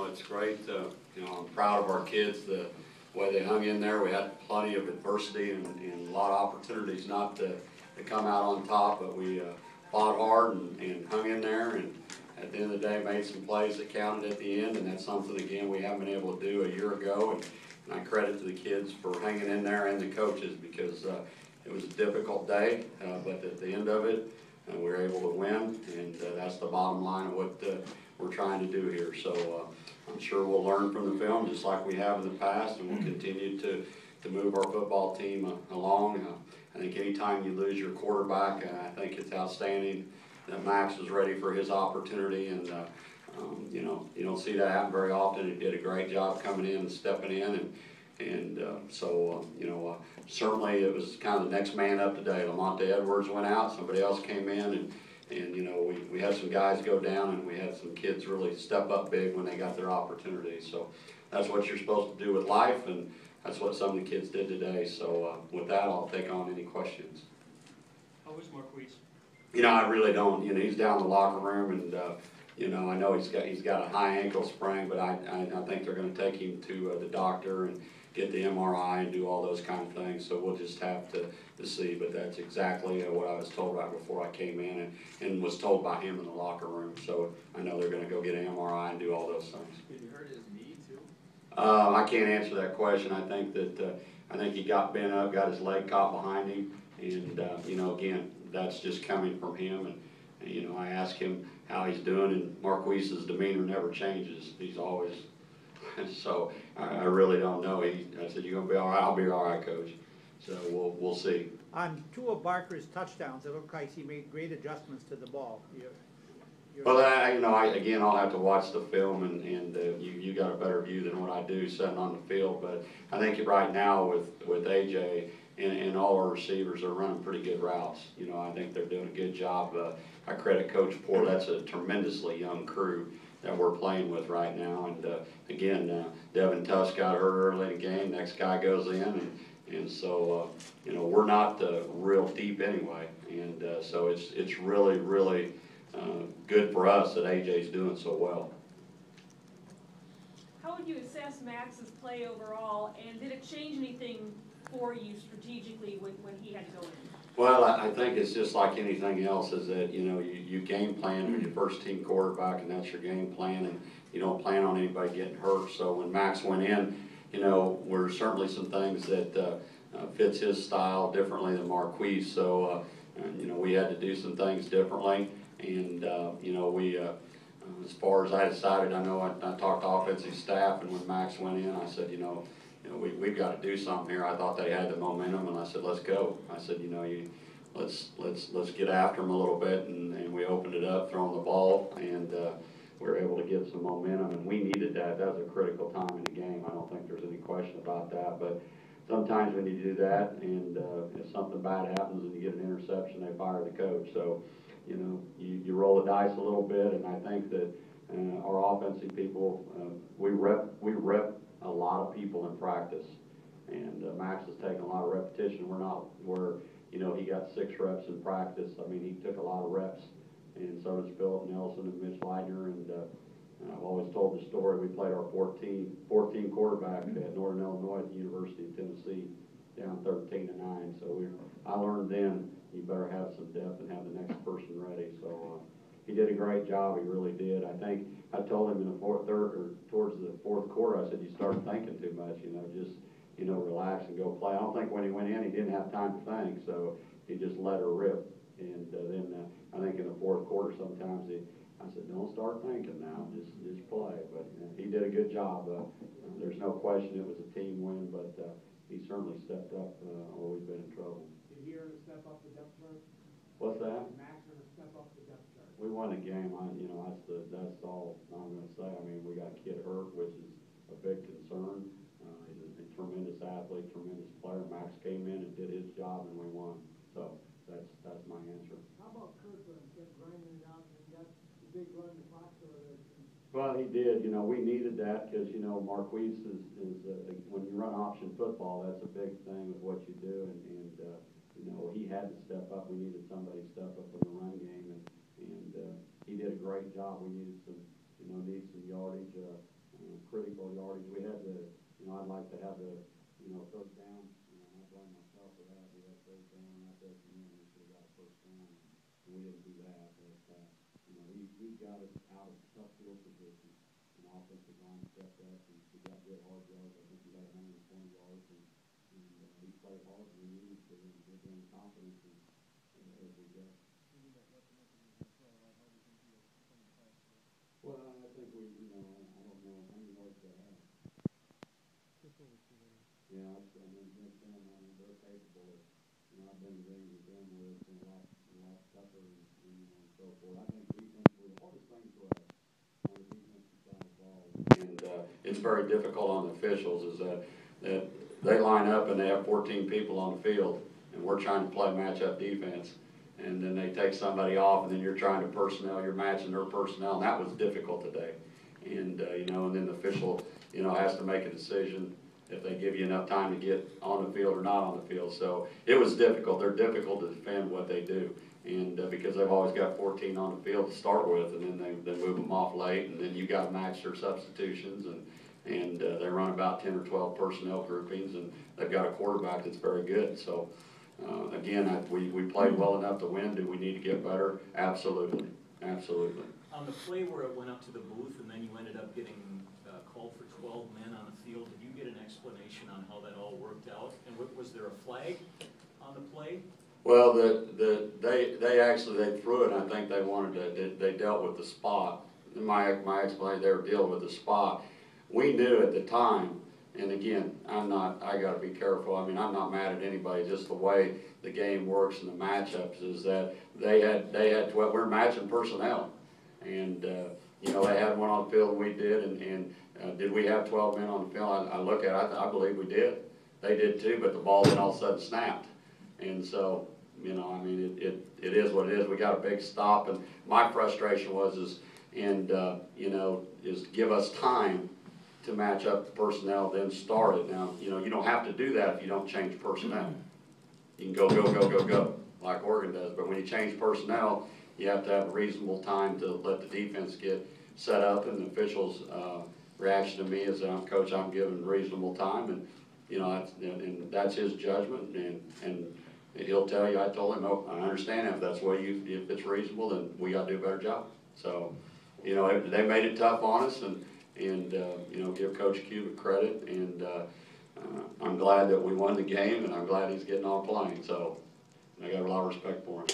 it's great. I'm proud of our kids, the way they hung in there. We had plenty of adversity and a lot of opportunities not to come out on top, but we fought hard and hung in there, and at the end of the day made some plays that counted at the end, and that's something, again, we haven't been able to do a year ago, and I credit to the kids for hanging in there and the coaches, because it was a difficult day, but at the end of it, we were able to win, and that's the bottom line of what we're trying to do here. So I'm sure we'll learn from the film just like we have in the past, and we'll continue to move our football team along. I think anytime you lose your quarterback, I think it's outstanding that Max was ready for his opportunity, and you don't see that happen very often. He did a great job coming in and stepping in, and certainly it was kind of the next man up today. Lamonte Edwards went out, somebody else came in, and we had some guys go down, and we had some kids really step up big when they got their opportunity. So that's what you're supposed to do with life, and that's what some of the kids did today. So with that, I'll take on any questions. How was Marquise? I really don't. He's down in the locker room, and I know he's got a high ankle sprain, but I think they're going to take him to the doctor and get the MRI and do all those kind of things. So we'll just have to see. But that's exactly what I was told right before I came in, and was told by him in the locker room. So I know they're going to go get an MRI and do all those things. Did you hurt his knee too? I can't answer that question. I think he got bent up, got his leg caught behind him, and again, that's just coming from him. And I asked him how he's doing, and Marquise's demeanor never changes. He's always so I really don't know. I said, "You're gonna be all right." "I'll be all right, Coach." So we'll see. On two of Barker's touchdowns, it looked like he made great adjustments to the ball. Well, again, I'll have to watch the film, and you got a better view than what I do sitting on the field. But I think right now with AJ and all our receivers are running pretty good routes. I think they're doing a good job. I credit Coach Poor. That's a tremendously young crew that we're playing with right now. And again, Devin Tusk got hurt early in the game. Next guy goes in, and so we're not real deep anyway. And so it's really good for us that AJ's doing so well. How would you assess Max's play overall, and did it change anything for you strategically when he had to go in? Well, I think it's just like anything else, is that you game plan with your first team quarterback, and that's your game plan, and you don't plan on anybody getting hurt. So when Max went in, were certainly some things that fits his style differently than Marquise. So we had to do some things differently, and we as far as I decided, I know I talked to offensive staff, and when Max went in, I said, we've got to do something here. I thought they had the momentum, and I said, let's go. I said, let's get after them a little bit, and we opened it up, throwing the ball, and we were able to get some momentum, and we needed that. That was a critical time in the game. I don't think there's any question about that. But sometimes when you do that, and if something bad happens and you get an interception, they fire the coach. So you roll the dice a little bit, and I think that our offensive people, we rep a lot of people in practice, and Max has taken a lot of repetition. We're not where he got 6 reps in practice. I mean, he took a lot of reps, and so does Philip Nelson and Mitch Leitner. And I've always told the story. We played our 14 quarterback at Northern Illinois at the University of Tennessee, down 13-9. So I learned then you better have some depth and have the next person ready. So he did a great job. He really did. I think I told him in the towards the fourth quarter, I said, you start thinking too much, just relax and go play. I don't think when he went in, he didn't have time to think, so he just let her rip. And then I think in the fourth quarter, sometimes I said, don't start thinking now, just play. But he did a good job. There's no question it was a team win, but he certainly stepped up, or we've been in trouble. Did he earn a step up the depth chart? What's that? Max earned a step up the depth chart. We won a game. That's all I'm going to say. I mean, we got a kid hurt, which is a big concern. He's a tremendous athlete, tremendous player. Max came in and did his job, and we won. So that's my answer. How about Kirkland? Kept grinding it out and got the big run to Fox. Well, he did. We needed that because Marquise is when you run option football, that's a big thing with what you do, and he had to step up. We needed somebody to step up in the run game, and he did a great job. We needed some yardage. critical yardage. We had the, I'd like to have the, third down, I blame myself for that. We had third down, that doesn't mean we should have got a first down, and we didn't do that. But, he got us out of tough field position, and offensive line stepped up, and he got good hard yards. I think he got 120 yards, and he played hard, and we needed to, and we're getting confidence as we go. Well, I think we, I don't know how many yards they have. Yeah, against them, they're capable of, I've been in games with them where it's been a lot tougher and so forth. I think defensively, the hardest thing for us on the defensive side of the ball, and it's very difficult on the officials, is that they line up and they have 14 people on the field, and we're trying to play matchup defense. And then they take somebody off, and then you're trying to personnel, you're matching their personnel, and that was difficult today. And, and then the official, has to make a decision if they give you enough time to get on the field or not on the field. So it was difficult. They're difficult to defend what they do. And because they've always got 14 on the field to start with, and then they move them off late, and then you got to match their substitutions, and they run about 10 or 12 personnel groupings, and they've got a quarterback that's very good. So. Again, we played well enough to win. Do we need to get better? Absolutely, absolutely. On the play where it went up to the booth and then you ended up getting called for 12 men on the field, did you get an explanation on how that all worked out? And was there a flag on the play? Well, they actually threw it. And I think they dealt with the spot. My explanation, they were dealing with the spot. We knew at the time. And again, I gotta be careful. I mean, I'm not mad at anybody, just the way the game works and the matchups is that they had 12, we're matching personnel. And, they had one on the field and we did, and did we have 12 men on the field? I look at it, I believe we did. They did too, but the ball then all of a sudden snapped. And so, I mean, it is what it is. We got a big stop, and my frustration is give us time to match up the personnel, then start it. Now, you don't have to do that if you don't change personnel. You can go, like Oregon does. But when you change personnel, you have to have a reasonable time to let the defense get set up. And the officials' reaction to me is, Coach, I'm giving reasonable time, and that's his judgment. And he'll tell you, I told him, oh, I understand if that's what if it's reasonable, then we got to do a better job. So, they made it tough on us, and give Coach Cubitt credit, and I'm glad that we won the game, and I'm glad he's getting on playing, so I got a lot of respect for him.